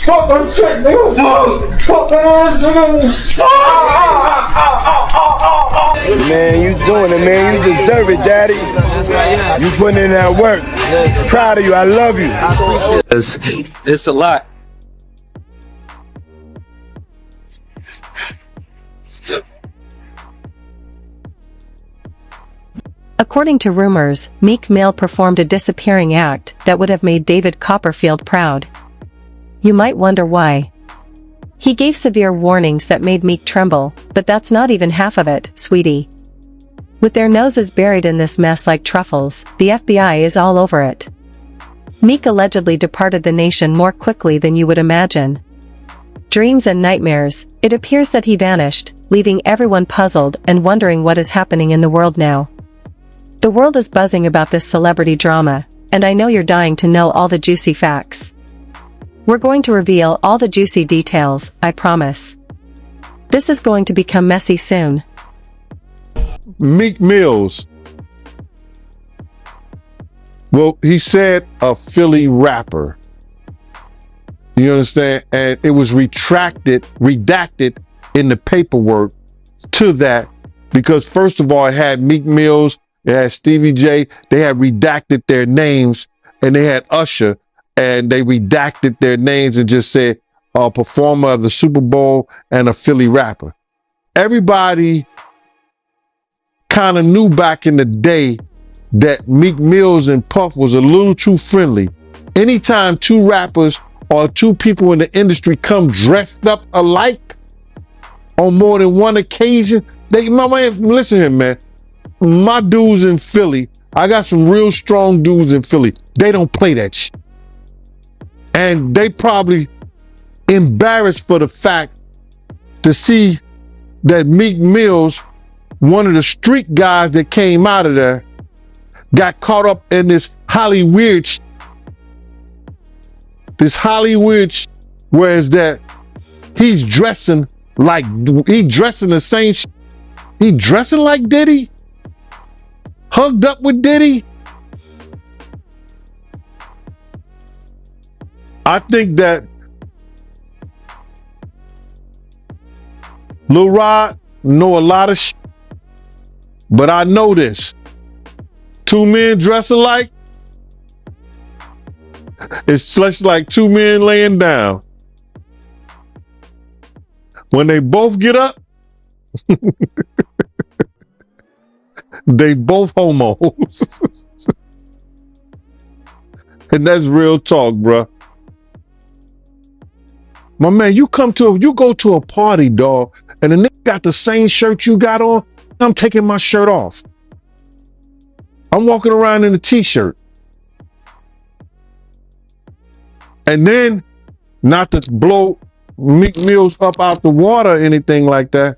Fuck that shit, nigga. Fuck that nigga. Man, you doing it, man. You deserve it, daddy. You putting in that work. Proud of you. I love you. It's a lot. According to rumors, Meek Mill performed a disappearing act that would have made David Copperfield proud. You might wonder why. He gave severe warnings that made Meek tremble, but that's not even half of it, sweetie. With their noses buried in this mess like truffles, the FBI is all over it. Meek allegedly departed the nation more quickly than you would imagine. Dreams and nightmares, it appears that he vanished, leaving everyone puzzled and wondering what is happening in the world now. The world is buzzing about this celebrity drama, and I know you're dying to know all the juicy facts. We're going to reveal all the juicy details, I promise. This is going to become messy soon. Meek Mills. Well, he said a Philly rapper. You understand? And it was redacted in the paperwork to that because first of all, it had Meek Mills, it had Stevie J, they had redacted their names, and they had Usher, and they redacted their names and just said a performer of the Super Bowl and a Philly rapper. Everybody kind of knew back in the day that Meek Mills and Puff was a little too friendly. Anytime two rappers or two people in the industry come dressed up alike on more than one occasion, listen here, man. My dudes in Philly, I got some real strong dudes in Philly. They don't play that shit. And they probably embarrassed for the fact to see that Meek Mills, one of the street guys that came out of there, got caught up in this Hollywood shit. This Hollywood shit, whereas that he's dressing the same shit. He dressing like Diddy? Hugged up with Diddy? I think that Lil Rod know a lot of shit, but I know this. Two men dress alike, it's just like two men laying down. When they both get up, they both homos. And that's real talk, bruh. My man, you go to a party, dog, and the nigga got the same shirt you got on, I'm taking my shirt off. I'm walking around in a t-shirt. And then, not to blow Meek Mills up out the water or anything like that,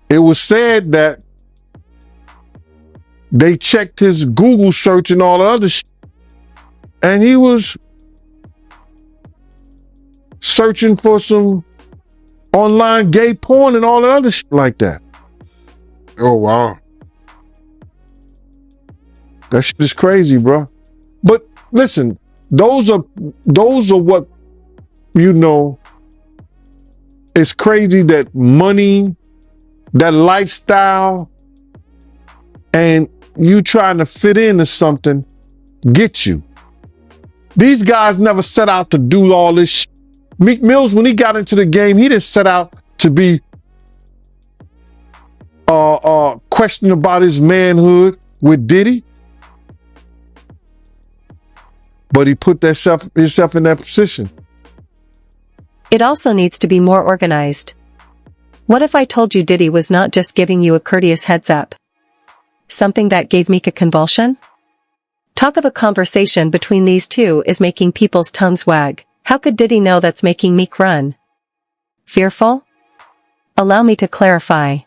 it was said that they checked his Google search and all the other shit, and he was searching for some online gay porn and all that other shit like that. Oh, wow. That shit is crazy, bro. But listen, those are what, you know, it's crazy that money, that lifestyle, and you trying to fit into something get you. These guys never set out to do all this shit. Meek Mills, when he got into the game, he didn't set out to be questioning about his manhood with Diddy. But he put himself in that position. It also needs to be more organized. What if I told you Diddy was not just giving you a courteous heads up? Something that gave Meek a convulsion? Talk of a conversation between these two is making people's tongues wag. How could Diddy know that's making Meek run? Fearful? Allow me to clarify.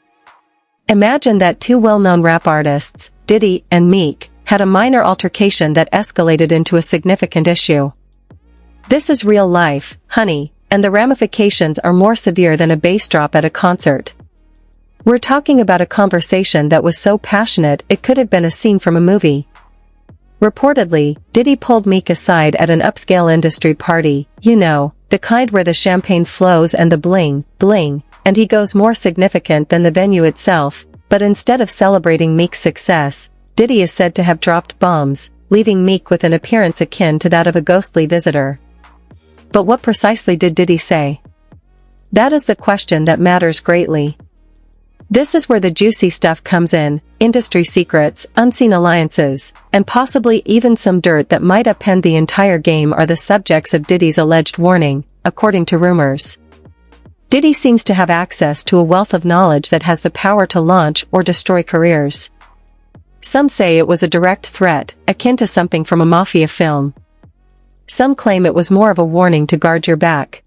Imagine that two well-known rap artists, Diddy and Meek, had a minor altercation that escalated into a significant issue. This is real life, honey, and the ramifications are more severe than a bass drop at a concert. We're talking about a conversation that was so passionate it could have been a scene from a movie. Reportedly, Diddy pulled Meek aside at an upscale industry party, you know, the kind where the champagne flows and the bling, and he goes more significant than the venue itself, but instead of celebrating Meek's success, Diddy is said to have dropped bombs, leaving Meek with an appearance akin to that of a ghostly visitor. But what precisely did Diddy say? That is the question that matters greatly. This is where the juicy stuff comes in, industry secrets, unseen alliances, and possibly even some dirt that might upend the entire game are the subjects of Diddy's alleged warning, according to rumors. Diddy seems to have access to a wealth of knowledge that has the power to launch or destroy careers. Some say it was a direct threat, akin to something from a mafia film. Some claim it was more of a warning to guard your back.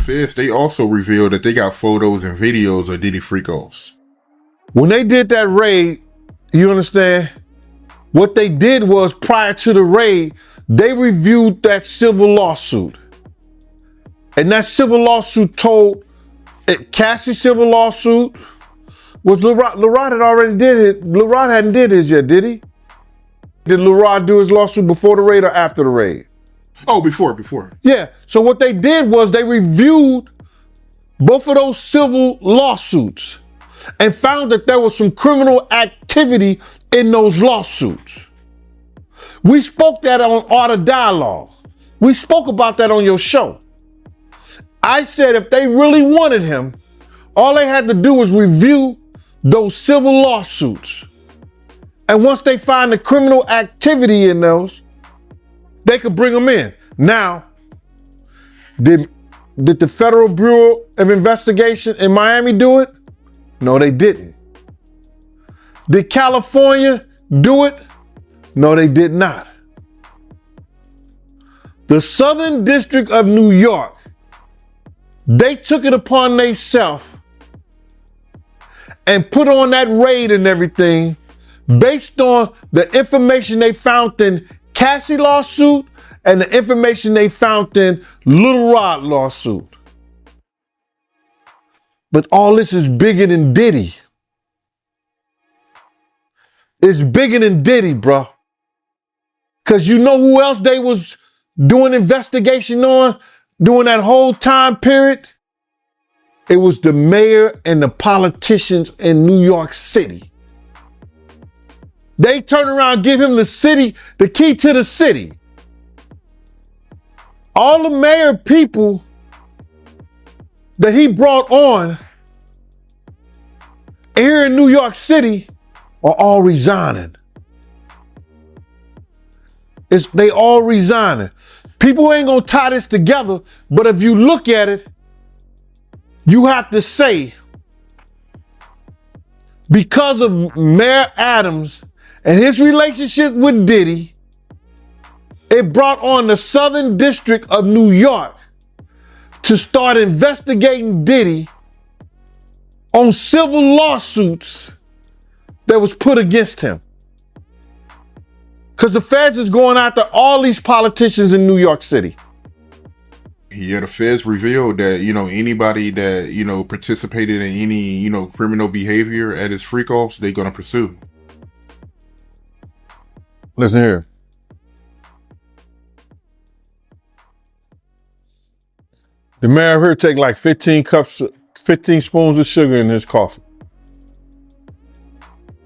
They also revealed that they got photos and videos of Diddy freak-offs. When they did that raid, you understand? What they did was, prior to the raid, they reviewed that civil lawsuit. And that civil lawsuit told, Cassie's civil lawsuit was LeRod had already did it. LeRod hadn't did his yet, did he? Did LeRod do his lawsuit before the raid or after the raid? Oh, before. Yeah, so what they did was they reviewed both of those civil lawsuits and found that there was some criminal activity in those lawsuits. We spoke that on Art of Dialogue. We spoke about that on your show. I said if they really wanted him, all they had to do was review those civil lawsuits. And once they find the criminal activity in those, they could bring them in. Now, did the Federal Bureau of Investigation in Miami do it? No, they didn't. Did California do it? No, they did not. The Southern District of New York, they took it upon themselves and put on that raid and everything based on the information they found in Cassie lawsuit and the information they found in Little Rod lawsuit. But all this is bigger than Diddy. It's bigger than Diddy, bro. Cause you know who else they was doing investigation on during that whole time period? It was the mayor and the politicians in New York City. They turn around and give him the key to the city. All the mayor people that he brought on here in New York City are all resigning. They all resigning. People ain't gonna tie this together, but if you look at it, you have to say, because of Mayor Adams and his relationship with Diddy, it brought on the Southern District of New York to start investigating Diddy on civil lawsuits that was put against him. Because the feds is going after all these politicians in New York City. Yeah, the feds revealed that, anybody that, participated in any, criminal behavior at his freak-offs, they're going to pursue. Listen here. The mayor here take like 15 spoons of sugar in his coffee.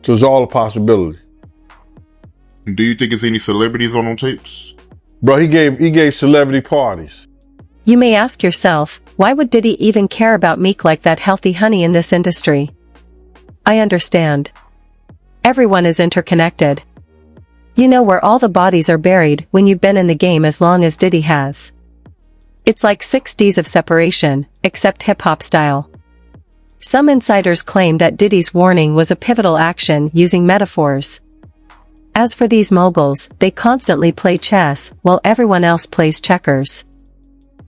So it's all a possibility. Do you think it's any celebrities on them tapes? Bro, he gave celebrity parties. You may ask yourself, why would Diddy even care about Meek like that healthy honey in this industry? I understand. Everyone is interconnected. You know where all the bodies are buried when you've been in the game as long as Diddy has. It's like 6 Ds of separation, except hip-hop style. Some insiders claim that Diddy's warning was a pivotal action using metaphors. As for these moguls, they constantly play chess while everyone else plays checkers.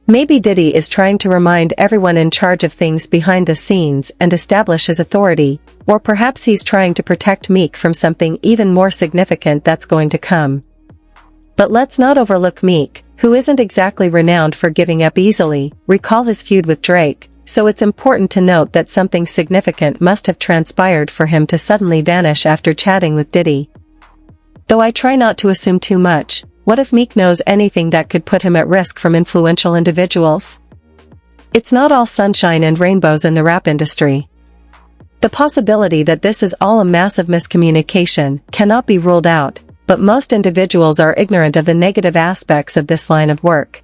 Maybe Diddy is trying to remind everyone in charge of things behind the scenes and establish his authority, or perhaps he's trying to protect Meek from something even more significant that's going to come. But let's not overlook Meek, who isn't exactly renowned for giving up easily. Recall his feud with Drake, so it's important to note that something significant must have transpired for him to suddenly vanish after chatting with Diddy. Though I try not to assume too much, what if Meek knows anything that could put him at risk from influential individuals? It's not all sunshine and rainbows in the rap industry. The possibility that this is all a massive miscommunication cannot be ruled out, but most individuals are ignorant of the negative aspects of this line of work.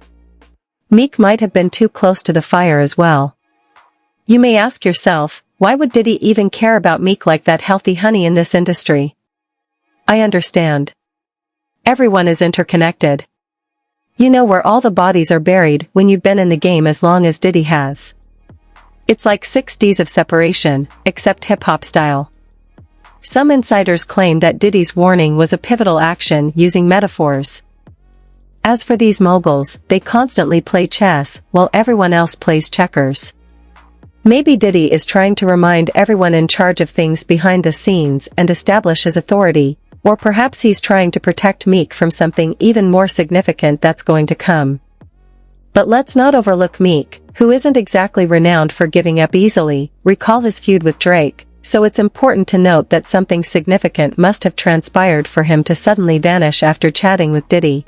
Meek might have been too close to the fire as well. You may ask yourself, why would Diddy even care about Meek like that healthy honey in this industry? I understand. Everyone is interconnected. You know where all the bodies are buried when you've been in the game as long as Diddy has. It's like 6 Ds of separation, except hip-hop style. Some insiders claim that Diddy's warning was a pivotal action using metaphors. As for these moguls, they constantly play chess while everyone else plays checkers. Maybe Diddy is trying to remind everyone in charge of things behind the scenes and establish his authority, or perhaps he's trying to protect Meek from something even more significant that's going to come. But let's not overlook Meek, who isn't exactly renowned for giving up easily. Recall his feud with Drake, so it's important to note that something significant must have transpired for him to suddenly vanish after chatting with Diddy.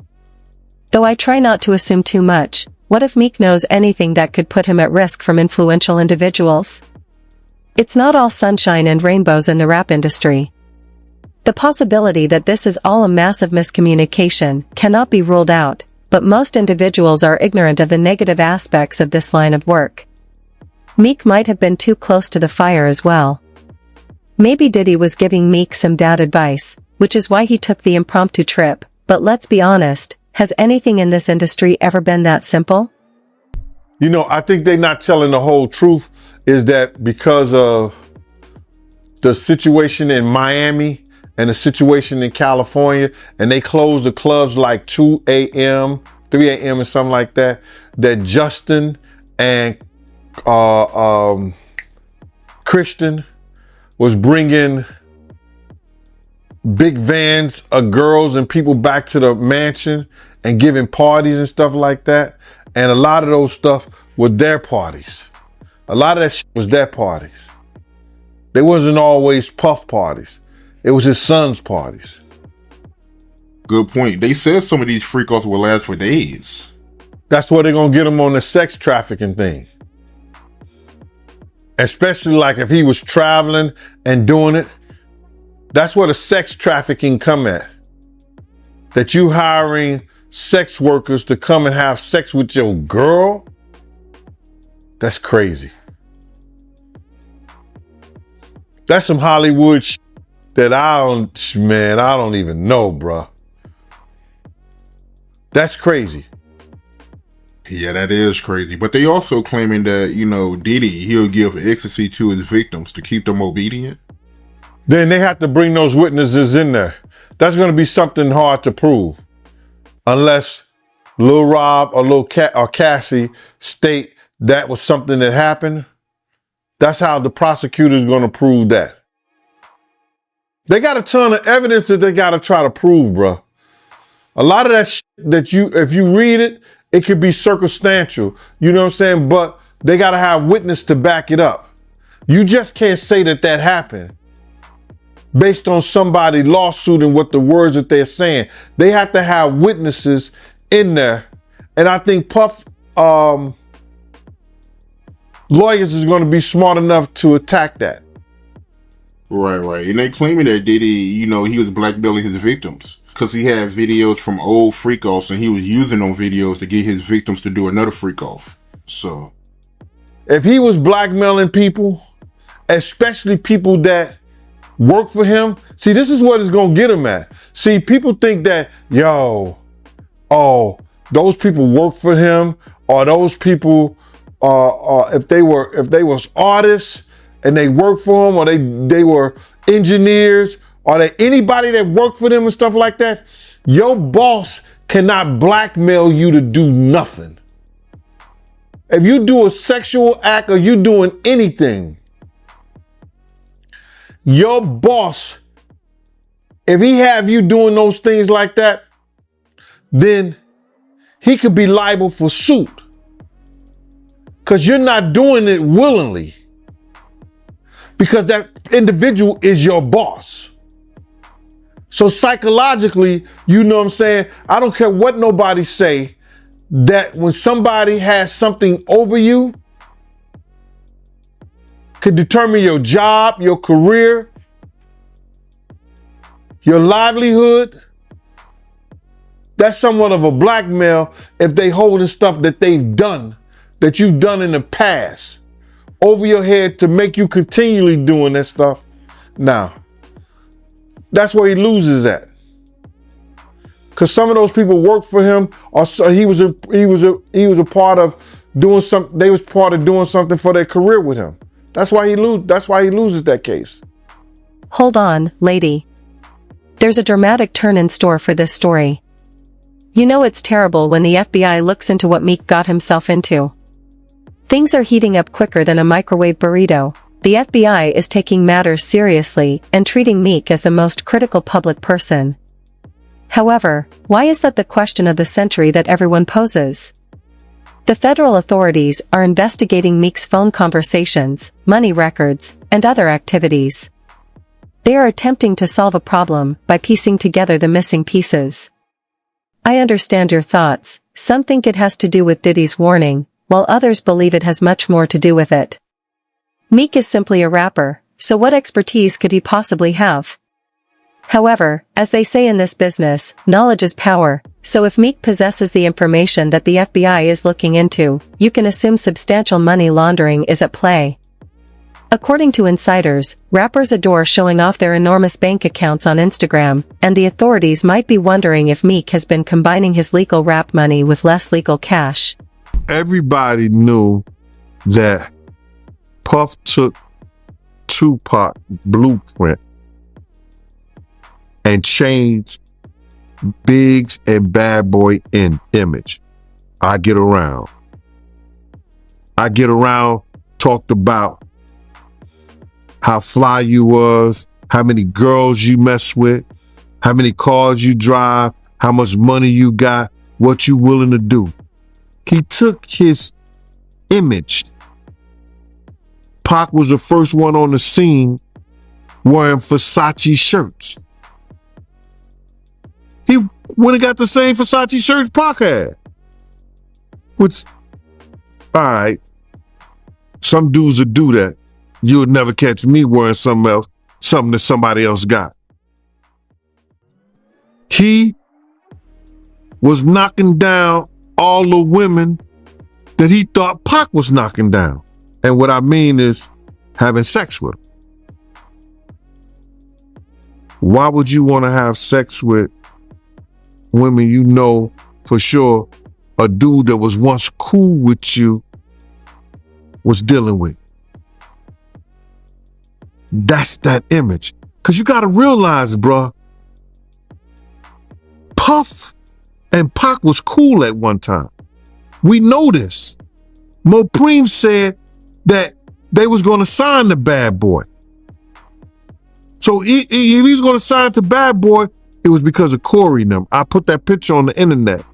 Though I try not to assume too much, what if Meek knows anything that could put him at risk from influential individuals? It's not all sunshine and rainbows in the rap industry. The possibility that this is all a massive miscommunication cannot be ruled out, but most individuals are ignorant of the negative aspects of this line of work. Meek might have been too close to the fire as well. Maybe Diddy was giving Meek some doubt advice, which is why he took the impromptu trip, but let's be honest, has anything in this industry ever been that simple? You know, I think they're not telling the whole truth, is that because of the situation in Miami and the situation in California, and they closed the clubs like 2 a.m., 3 a.m. and something like that, that Justin and Christian was bringing big vans of girls and people back to the mansion and giving parties and stuff like that. And a lot of those stuff were their parties. A lot of that shit was their parties. They wasn't always Puff parties. It was his son's parties. Good point. They said some of these freak-offs will last for days. That's where they're gonna get him on the sex trafficking thing. Especially like if he was traveling and doing it. That's where the sex trafficking come at. That you hiring sex workers to come and have sex with your girl? That's crazy. That's some Hollywood shit that I don't even know, bruh. That's crazy. Yeah, that is crazy. But they also claiming that, Diddy, he'll give ecstasy to his victims to keep them obedient. Then they have to bring those witnesses in there. That's going to be something hard to prove. Unless Lil Rob or or Cassie state that was something that happened. That's how the prosecutor's going to prove that. They got a ton of evidence that they got to try to prove, bro. A lot of that shit that if you read it, it could be circumstantial. You know what I'm saying? But they got to have witness to back it up. You just can't say that happened based on somebody lawsuit and what the words that they're saying. They have to have witnesses in there. And I think Puff lawyers is going to be smart enough to attack that. Right. And they claiming that Diddy, he was blackmailing his victims because he had videos from old freak-offs and he was using those videos to get his victims to do another freak-off. So if he was blackmailing people, especially people that work for him, see, this is what it's going to get him at. See, people think that, those people work for him, or those people, if they was artists and they worked for him, or they were engineers, or they anybody that worked for them and stuff like that, your boss cannot blackmail you to do nothing. If you do a sexual act or you doing anything, your boss, if he have you doing those things like that, then he could be liable for suit. because you're not doing it willingly. Because that individual is your boss. So psychologically, you know what I'm saying? I don't care what nobody say, that when somebody has something over you, could determine your job, your career, your livelihood. That's somewhat of a blackmail if they holding stuff that they've done, that you've done in the past, over your head to make you continually doing that stuff. Now, that's where he loses at. Because some of those people work for him, or he was a part of doing something. They was part of doing something for their career with him. That's why he loses that case. Hold on, lady. There's a dramatic turn in store for this story. You know it's terrible when the FBI looks into what Meek got himself into. Things are heating up quicker than a microwave burrito. The FBI is taking matters seriously and treating Meek as the most critical public person. However, why is that the question of the century that everyone poses? The federal authorities are investigating Meek's phone conversations, money records, and other activities. They are attempting to solve a problem by piecing together the missing pieces. I understand your thoughts. Some think it has to do with Diddy's warning, while others believe it has much more to do with it. Meek is simply a rapper, so what expertise could he possibly have? However, as they say in this business, knowledge is power, so if Meek possesses the information that the FBI is looking into, you can assume substantial money laundering is at play. According to insiders, rappers adore showing off their enormous bank accounts on Instagram, and the authorities might be wondering if Meek has been combining his legal rap money with less legal cash. Everybody knew that Puff took Tupac blueprint and changed Biggs and Bad Boy in image. I Get Around talked about how fly you was, how many girls you mess with, how many cars you drive, how much money you got, what you willing to do. He took his image. Pac was the first one on the scene wearing Versace shirts. He went and got the same Versace shirts Pac had. Which, all right, some dudes would do that. You would never catch me wearing something else, something that somebody else got. He was knocking down all the women that he thought Pac was knocking down. And what I mean is having sex with them. Why would you want to have sex with women you know for sure a dude that was once cool with you was dealing with? That's that image. Because you got to realize, bruh, Puff and Pac was cool at one time. We know this. Mopreem said that they was going to sign the Bad Boy. So if he's going to sign to Bad Boy, it was because of Corey and them. I put that picture on the internet.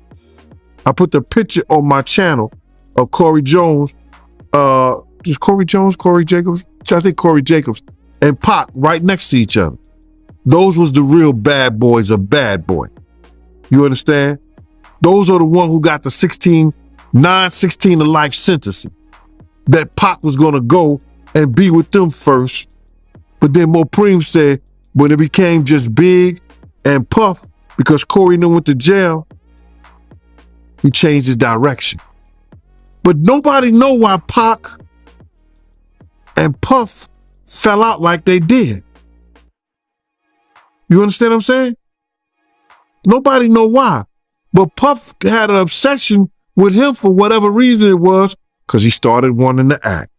I put the picture on my channel of Corey Jones. Is Corey Jones, Corey Jacobs? I think Corey Jacobs and Pac right next to each other. Those was the real bad boys of Bad Boy. You understand? Those are the one who got the 16 to life sentencing. That Pac was gonna go and be with them first. But then Mopreem said when it became just Big and Puff, because Corey knew went to jail, he changed his direction. But nobody know why Pac and Puff fell out like they did. You understand what I'm saying? Nobody know why. But Puff had an obsession with him for whatever reason it was, because he started wanting to act.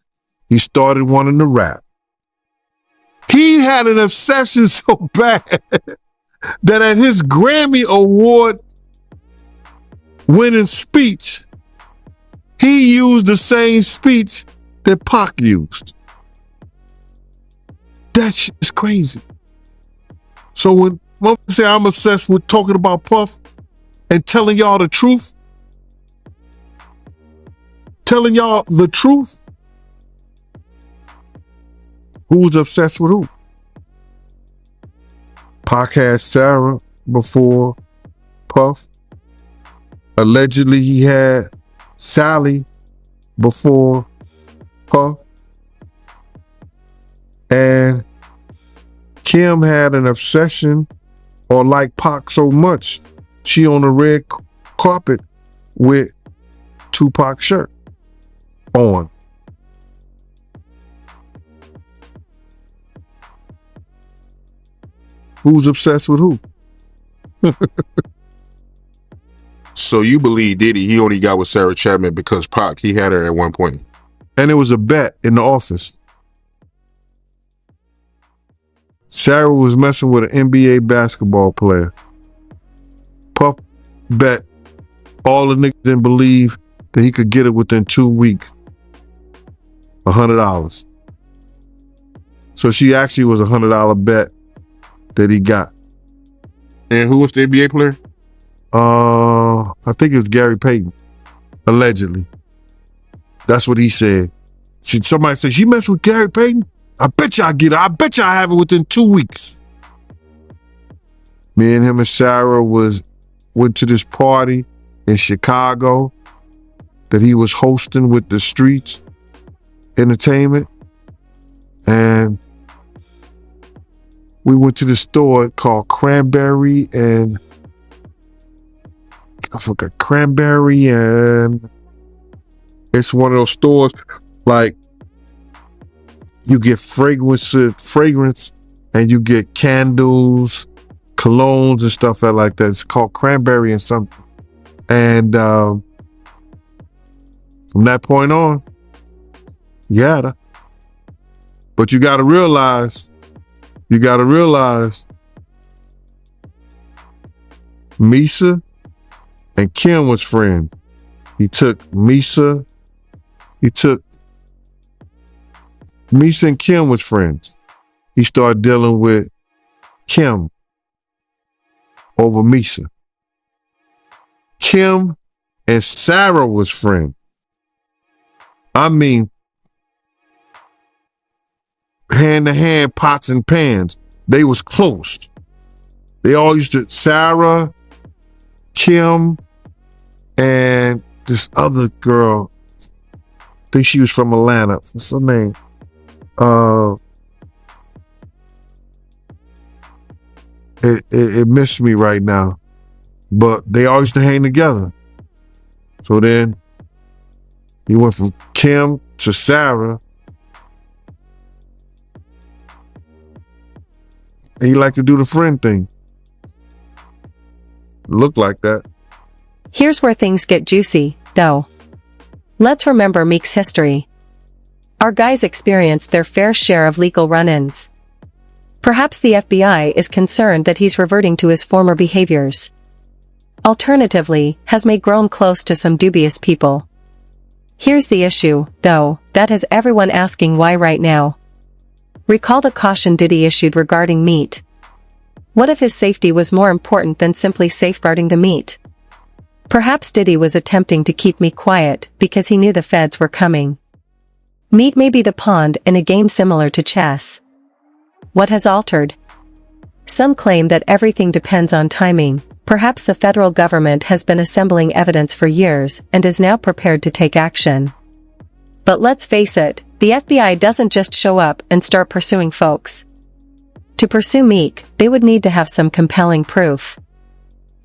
He started wanting to rap. He had an obsession so bad that at his Grammy Award winning speech, he used the same speech that Pac used. That shit is crazy. So when I say I'm obsessed with talking about Puff and telling y'all the truth, telling y'all the truth. Who was obsessed with who? Pac had Sarah before Puff. Allegedly, he had Sally before Puff. And Kim had an obsession or liked Pac so much, she on the red carpet with Tupac shirt on. Who's obsessed with who? So you believe Diddy, he only got with Sarah Chapman because Pac, he had her at one point. And it was a bet in the office. Sarah was messing with an NBA basketball player. Puff bet all the niggas didn't believe that he could get it within 2 weeks. $100. So she actually was $100 bet that he got. And who was the NBA player? I think it was Gary Payton, allegedly. That's what he said. Somebody said, she messed with Gary Payton? I bet you I get it. I bet you I have it within 2 weeks. Me and him and Sarah went to this party in Chicago that he was hosting with the Streets Entertainment. And we went to this store called Cranberry and I forgot Cranberry, and it's one of those stores like you get fragrance and you get candles, colognes and stuff like that. It's called Cranberry and something. And from that point on, yeah. But you gotta realize Misa and Kim was friends. Misa and Kim was friends. He started dealing with Kim over Misa. Kim and Sarah was friends. I mean, hand to hand, pots and pans. They was close. They all used to, Sarah, Kim, and this other girl, I think she was from Atlanta. What's her name? It missed me right now. But they all used to hang together. So then he went from Kim to Sarah. And he liked to do the friend thing. Looked like that. Here's where things get juicy, though. Let's remember Meek's history. Our guys experienced their fair share of legal run-ins. Perhaps the FBI is concerned that he's reverting to his former behaviors. Alternatively, has Meek grown close to some dubious people. Here's the issue, though, that has everyone asking why right now. Recall the caution Diddy issued regarding meat. What if his safety was more important than simply safeguarding the meat? Perhaps Diddy was attempting to keep Meek quiet because he knew the feds were coming. Meat may be the pawn in a game similar to chess. What has altered? Some claim that everything depends on timing. Perhaps the federal government has been assembling evidence for years and is now prepared to take action. But let's face it, the FBI doesn't just show up and start pursuing folks. To pursue Meek, they would need to have some compelling proof.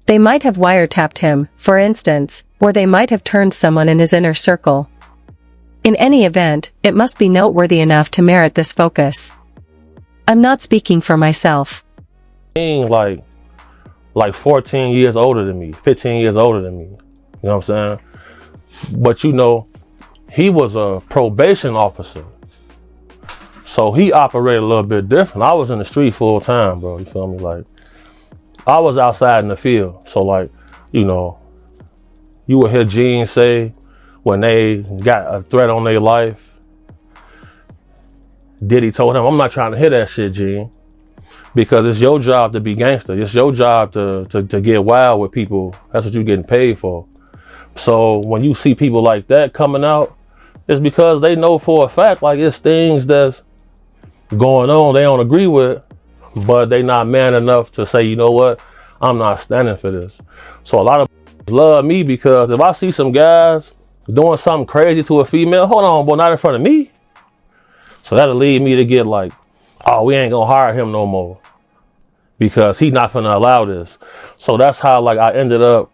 They might have wiretapped him, for instance, or they might have turned someone in his inner circle. In any event, it must be noteworthy enough to merit this focus. I'm not speaking for myself. Being like 14 years older than me, 15 years older than me, you know what I'm saying? But you know, he was a probation officer. So he operated a little bit different. I was in the street full time, bro, you feel me? Like, I was outside in the field. So like, you know, you would hear Gene say when they got a threat on their life, Diddy told him, I'm not trying to hear that shit, Gene. Because it's your job to be gangster. It's your job to get wild with people. That's what you're getting paid for. So when you see people like that coming out, it's because they know for a fact, like, it's things that's going on they don't agree with, but they not man enough to say, you know what, I'm not standing for this. So a lot of love me because if I see some guys doing something crazy to a female, hold on, boy, not in front of me. So that'll lead me to get like, oh, we ain't gonna hire him no more because he's not gonna allow this. So that's how, like, I ended up,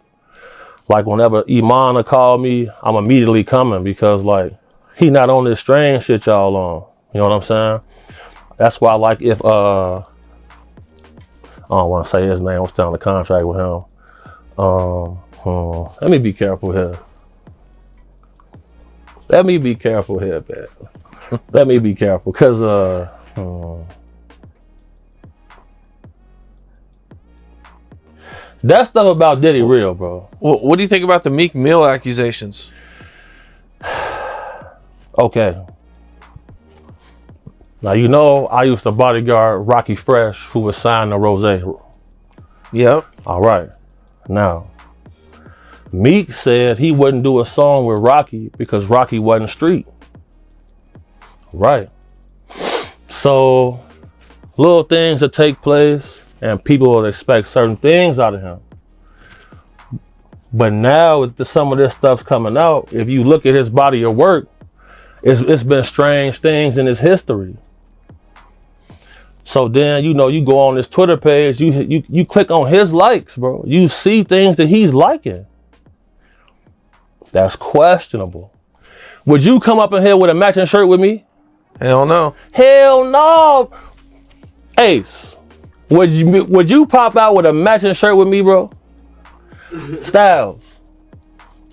like, whenever Imana called me, I'm immediately coming because, like, he not on this strange shit y'all on. You know what I'm saying? That's why, like, if I don't want to say his name, I was signing a contract with him. Let me be careful here. Let me be careful here, man. Let me be careful, cause that stuff about Diddy real, bro. What do you think about the Meek Mill accusations? Okay. Now, you know, I used to bodyguard Rocky Fresh, who was signed to Rose. Yep. All right. Now, Meek said he wouldn't do a song with Rocky because Rocky wasn't street. Right. So, little things that take place and people will expect certain things out of him. But now with some of this stuff's coming out, if you look at his body of work, it's been strange things in his history. So then, you know, you go on his Twitter page, you click on his likes, bro. You see things that he's liking. That's questionable. Would you come up in here with a matching shirt with me? Hell no. Hell no. Ace, would you pop out with a matching shirt with me, bro? Styles,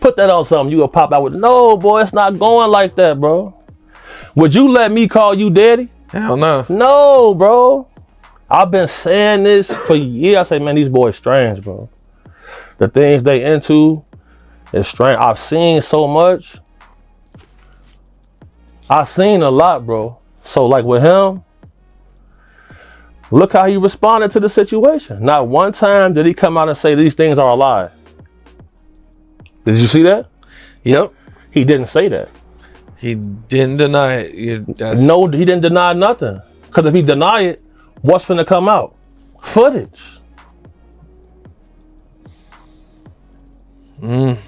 put that on something. You gonna pop out with? No, boy, it's not going like that, bro. Would you let me call you daddy? Hell no. No, bro. I've been saying this for years. I say, man, these boys strange, bro. The things they into is strange. I've seen so much. I've seen a lot, bro. So, like, with him, look how he responded to the situation. Not one time did he come out and say these things are a lie. Did you see that? Yep. He didn't say that. He didn't deny it. No, he didn't deny nothing. Because if he deny it, what's finna come out? Footage. You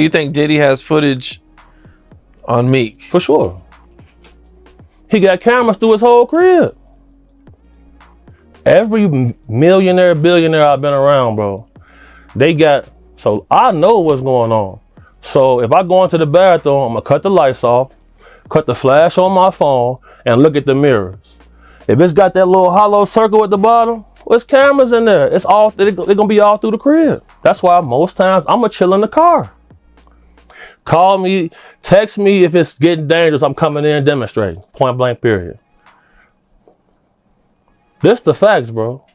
think Diddy has footage on Meek? For sure. He got cameras through his whole crib. Every millionaire, billionaire I've been around, bro, they got, so I know what's going on. So if I go into the bathroom, I'm gonna cut the lights off, cut the flash on my phone, and look at the mirrors. If it's got that little hollow circle at the bottom, there's cameras in there. It's all, they're gonna be all through the crib. That's why most times I'm gonna chill in the car. Call me, text me if it's getting dangerous. I'm coming in demonstrating. Point blank, period. This the facts, bro.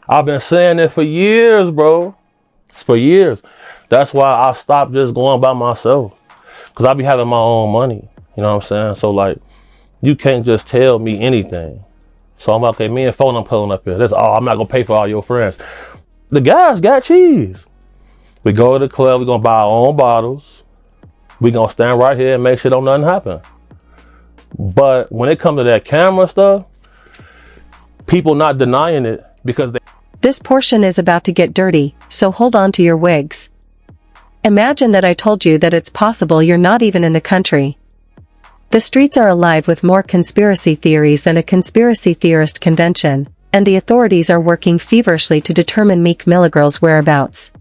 I've been saying it for years, bro. It's for years. That's why I stopped just going by myself. Because I be having my own money. You know what I'm saying? So, like, you can't just tell me anything. So I'm like, okay, me and phone, I'm pulling up here. I'm not going to pay for all your friends. The guys got cheese. We go to the club, we're going to buy our own bottles. We're going to stand right here and make sure don't nothing happen. But when it comes to that camera stuff, people not denying it because they... This portion is about to get dirty, so hold on to your wigs. Imagine that I told you that it's possible you're not even in the country. The streets are alive with more conspiracy theories than a conspiracy theorist convention, and the authorities are working feverishly to determine Meek Mill's whereabouts.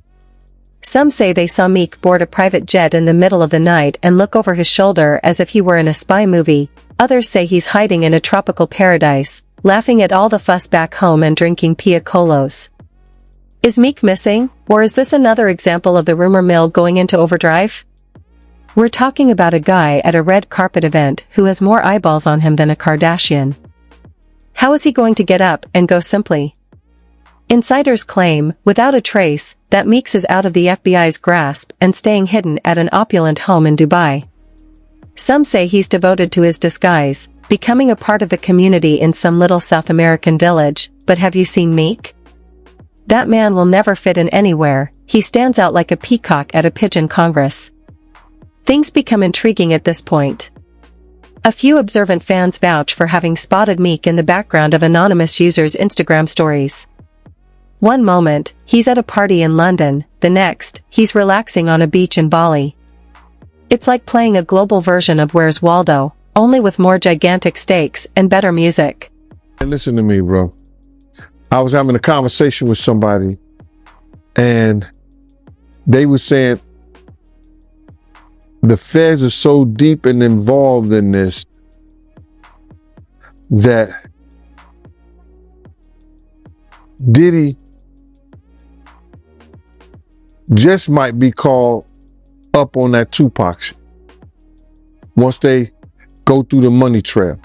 Some say they saw Meek board a private jet in the middle of the night and look over his shoulder as if he were in a spy movie. Others say he's hiding in a tropical paradise, laughing at all the fuss back home and drinking pia colos. Is Meek missing, or is this another example of the rumor mill going into overdrive? We're talking about a guy at a red carpet event who has more eyeballs on him than a Kardashian. How is he going to get up and go simply? Insiders claim, without a trace, that Meeks is out of the FBI's grasp and staying hidden at an opulent home in Dubai. Some say he's devoted to his disguise, becoming a part of the community in some little South American village, but have you seen Meek? That man will never fit in anywhere, he stands out like a peacock at a pigeon congress. Things become intriguing at this point. A few observant fans vouch for having spotted Meek in the background of anonymous users' Instagram stories. One moment, he's at a party in London, the next, he's relaxing on a beach in Bali. It's like playing a global version of Where's Waldo, only with more gigantic stakes and better music. And listen to me, bro. I was having a conversation with somebody, and they were saying the feds are so deep and involved in this that Diddy just might be called up on that Tupac shit once they go through the money trail.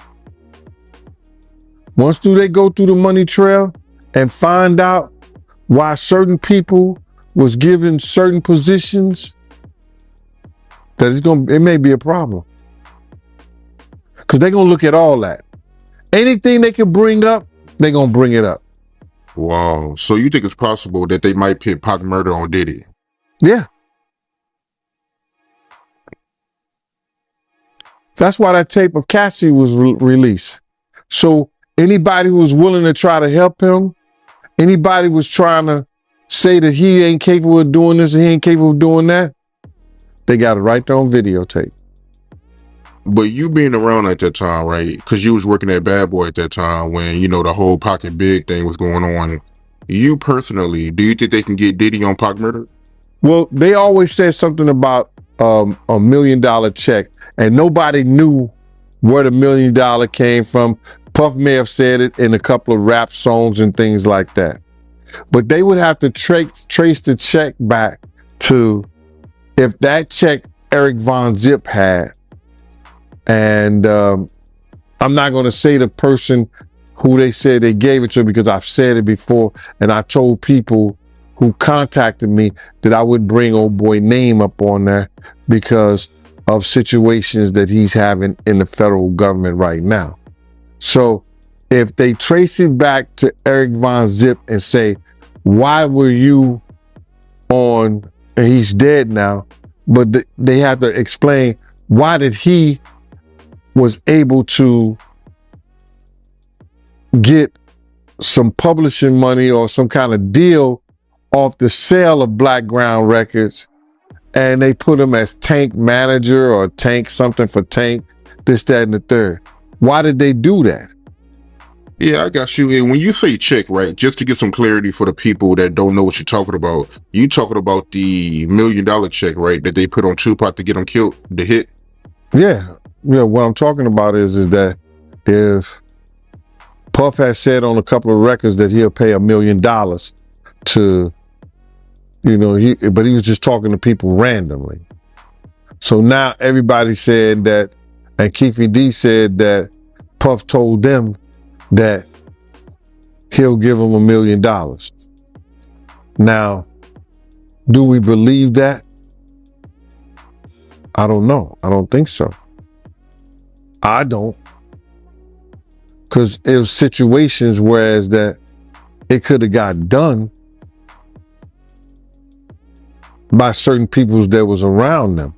Once they go through the money trail and find out why certain people was given certain positions, that it may be a problem. Because they're going to look at all that. Anything they can bring up, they're going to bring it up. Wow. So you think it's possible that they might pit Pac murder on Diddy? Yeah. That's why that tape of Cassie was released. So anybody who was willing to try to help him, anybody was trying to say that he ain't capable of doing this and he ain't capable of doing that, they got it right there on videotape. But you being around at that time, right? Because you was working at Bad Boy at that time when, you know, the whole Pocket Big thing was going on. You personally, do you think they can get Diddy on Pac murder? Well, they always said something about $1 million check, and nobody knew where the $1 million came from. Puff may have said it in a couple of rap songs and things like that. But they would have to trace the check back to if that check Eric Von Zip had. And I'm not going to say the person who they said they gave it to because I've said it before. And I told people who contacted me that I would bring old boy name up on there because of situations that he's having in the federal government right now. So if they trace it back to Eric Von Zip and say, why were you on, and he's dead now, but they have to explain why did he was able to get some publishing money or some kind of deal off the sale of Black Ground Records, and they put him as Tank manager or Tank something for Tank, this, that, and the third. Why did they do that? Yeah, I got you. And when you say check, right, just to get some clarity for the people that don't know what you're talking about, you talking about the $1 million check, right, that they put on Tupac to get him killed, the hit? Yeah. Yeah, what I'm talking about is that if Puff has said on a couple of records that he'll pay $1 million to, you know, but he was just talking to people randomly. So now everybody said that, and Keefy D said that Puff told them that he'll give them $1 million. Now, do we believe that? I don't know. I don't think so. I don't. Because it was situations whereas that it could have got done by certain people that was around them,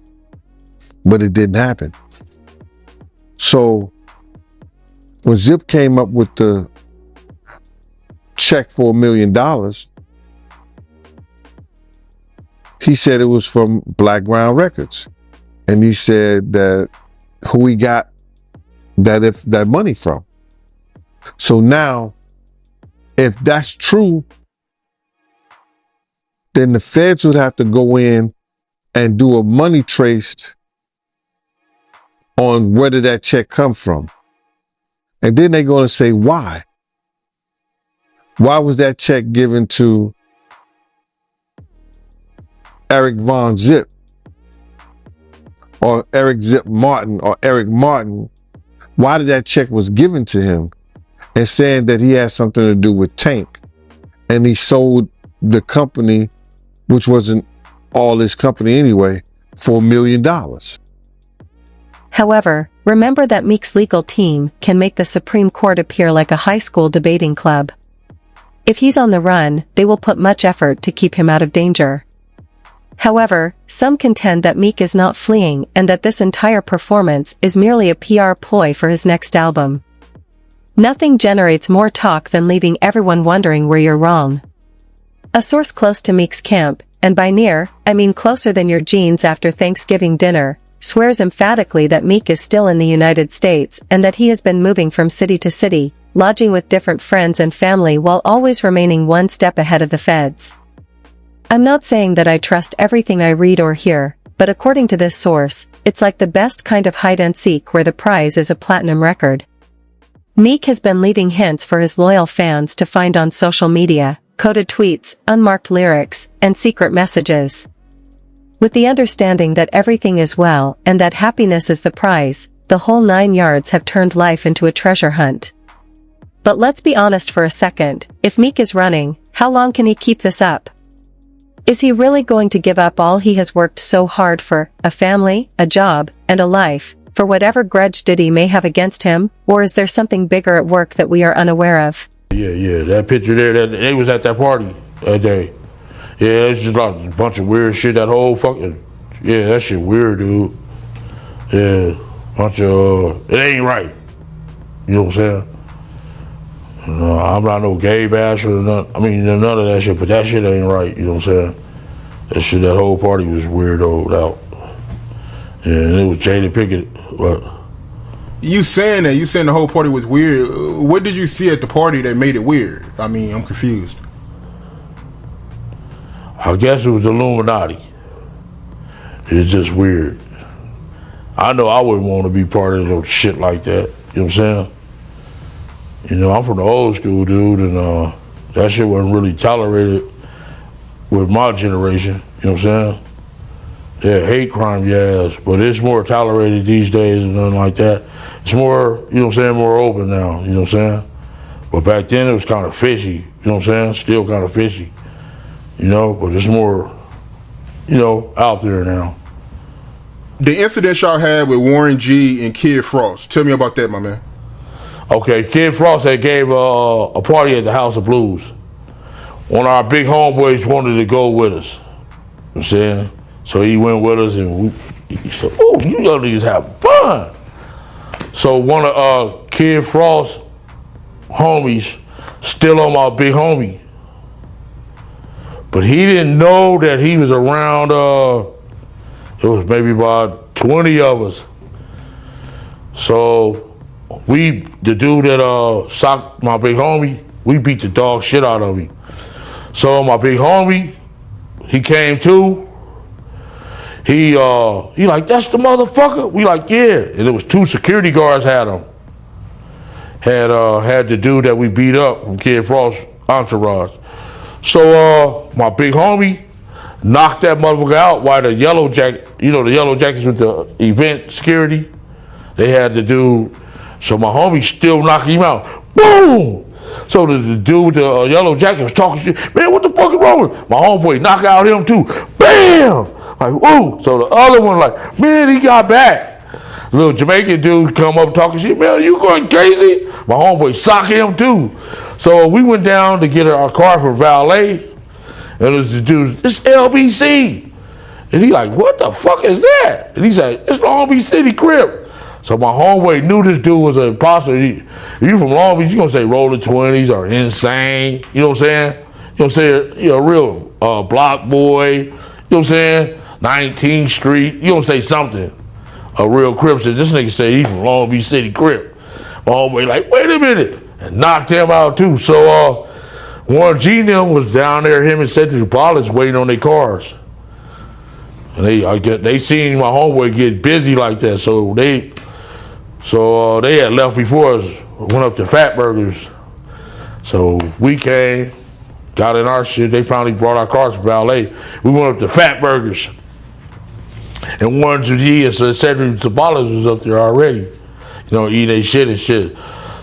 but it didn't happen. So when Zip came up with the check for $1 million, he said it was from Black Ground Records. And he said that who he got that money from. So now, if that's true, then the feds would have to go in and do a money trace on where did that check come from. And then they're going to say, why? Why was that check given to Eric Von Zip or Eric Zip Martin or Eric Martin? Why did that check was given to him? And saying that he had something to do with Tank. And he sold the company, which wasn't all his company anyway, for $1 million. However, remember that Meek's legal team can make the Supreme Court appear like a high school debating club. If he's on the run, they will put much effort to keep him out of danger. However, some contend that Meek is not fleeing and that this entire performance is merely a PR ploy for his next album. Nothing generates more talk than leaving everyone wondering where you're wrong. A source close to Meek's camp, and by near, I mean closer than your jeans after Thanksgiving dinner, swears emphatically that Meek is still in the United States and that he has been moving from city to city, lodging with different friends and family while always remaining one step ahead of the feds. I'm not saying that I trust everything I read or hear, but according to this source, it's like the best kind of hide and seek where the prize is a platinum record. Meek has been leaving hints for his loyal fans to find on social media, coded tweets, unmarked lyrics, and secret messages. With the understanding that everything is well and that happiness is the prize, the whole 9 yards have turned life into a treasure hunt. But let's be honest for a second, if Meek is running, how long can he keep this up? Is he really going to give up all he has worked so hard for, a family, a job, and a life, for whatever grudge Diddy may have against him, or is there something bigger at work that we are unaware of? Yeah, that picture there, that they was at that party that day. Yeah, it's just like a bunch of weird shit, that whole fucking, yeah, that shit weird, dude. Yeah, bunch of, it ain't right. You know what I'm saying? I'm not no gay basher or none, none of that shit, but that shit ain't right, you know what I'm saying? That shit, that whole party was weirdoed out. Yeah, and it was Jada Pickett, but. You saying the whole party was weird. What did you see at the party that made it weird? I mean, I'm confused. I guess it was the Illuminati. It's just weird. I know I wouldn't want to be part of no shit like that, you know what I'm saying? You know, I'm from the old school, dude, and that shit wasn't really tolerated with my generation, you know what I'm saying? Yeah, hate crime, yes, but it's more tolerated these days and nothing like that. It's more, you know what I'm saying, more open now, you know what I'm saying? But back then it was kind of fishy, you know what I'm saying? Still kind of fishy, you know, but it's more, you know, out there now. The incident y'all had with Warren G and Kid Frost, tell me about that, my man. Okay, Kid Frost had gave a party at the House of Blues. One of our big homeboys wanted to go with us, you know what I'm saying? So he went with us and he said, "Ooh, you young niggas having fun." So one of Kid Frost's homies still on my big homie. But he didn't know that he was around, it was maybe about 20 of us. So the dude that socked my big homie, we beat the dog shit out of him. So my big homie, he came too. He like, "That's the motherfucker?" We like, "Yeah." And it was 2 security guards had him. Had the dude that we beat up from Kid Frost's entourage. So my big homie knocked that motherfucker out while the yellow jacket, you know, the yellow jackets with the event security, they had the dude. So my homie still knocked him out. Boom! So the dude with the yellow jacket was talking shit. "Man, what the fuck is wrong with him?" My homeboy knocked out him too. Bam! Like, whoa. So the other one like, "Man, he got back." Little Jamaican dude come up talking shit. "Man, you going crazy?" My homeboy socked him too. So we went down to get our car from valet. And it was the dude, "It's LBC." And he like, "What the fuck is that?" And he said, "It's Long Beach City Crip." So my homeboy knew this dude was an imposter. If you from Long Beach, you gonna say Rolling 20s or Insane. You know what I'm saying? You know what I'm saying? You know, real block boy. You know what I'm saying? 19th Street. You gonna say something. A real Crip said, "This nigga say he from Long Beach City Crip." My homeboy like, "Wait a minute." And knocked him out too. So Warren G and them was down there, him and Cedric Wallace waiting on their cars. And they seen my homeboy get busy like that. So they had left before us, went up to Fat Burgers. So we came, got in our shit. They finally brought our cars from valet. We went up to Fat Burgers. And Warren G and Cedric Wallace was up there already, you know, eating their shit and shit.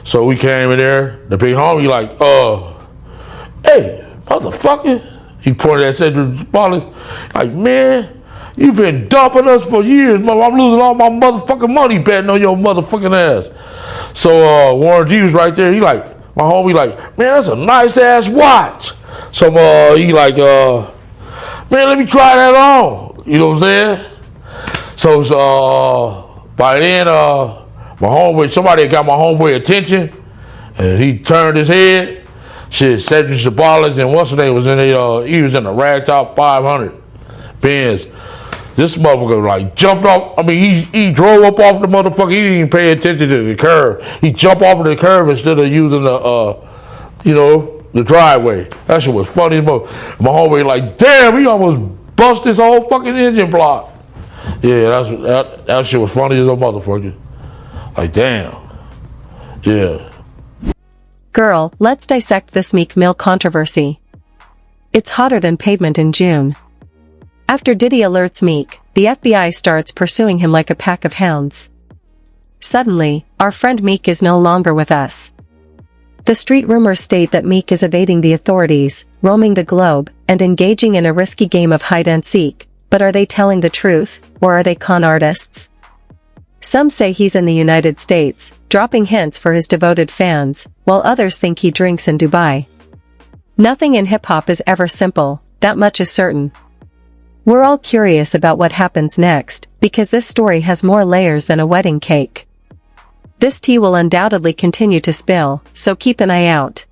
So we came in there. The big homie like, "Hey, motherfucker." He pointed at Cedric Wallace like, "Man, you been dumping us for years, mother. I'm losing all my motherfucking money betting on your motherfucking ass." So Warren G was right there. He like, My homie like, man, that's a nice ass watch. So he like, man, let me try that on. You know what I'm saying? So by then, my homeboy, somebody got my homeboy attention, and he turned his head. Shit, Cedric Sabalas and what's his name was in the, he was in the ragtop 500 Benz. This motherfucker like jumped off. I mean, he drove up off the motherfucker. He didn't even pay attention to the curve. He jumped off of the curve instead of using the, the driveway. That shit was funny as mother. My homeboy like, damn, he almost bust his whole fucking engine block. Yeah, that shit was funny as a motherfucker. Like, damn. Yeah. Girl, let's dissect this Meek Mill controversy. It's hotter than pavement in June. After Diddy alerts Meek, the FBI starts pursuing him like a pack of hounds. Suddenly, our friend Meek is no longer with us. The street rumors state that Meek is evading the authorities, roaming the globe, and engaging in a risky game of hide and seek. But are they telling the truth, or are they con artists? Some say he's in the United States, dropping hints for his devoted fans, while others think he drinks in Dubai. Nothing in hip-hop is ever simple, that much is certain. We're all curious about what happens next, because this story has more layers than a wedding cake. This tea will undoubtedly continue to spill, so keep an eye out.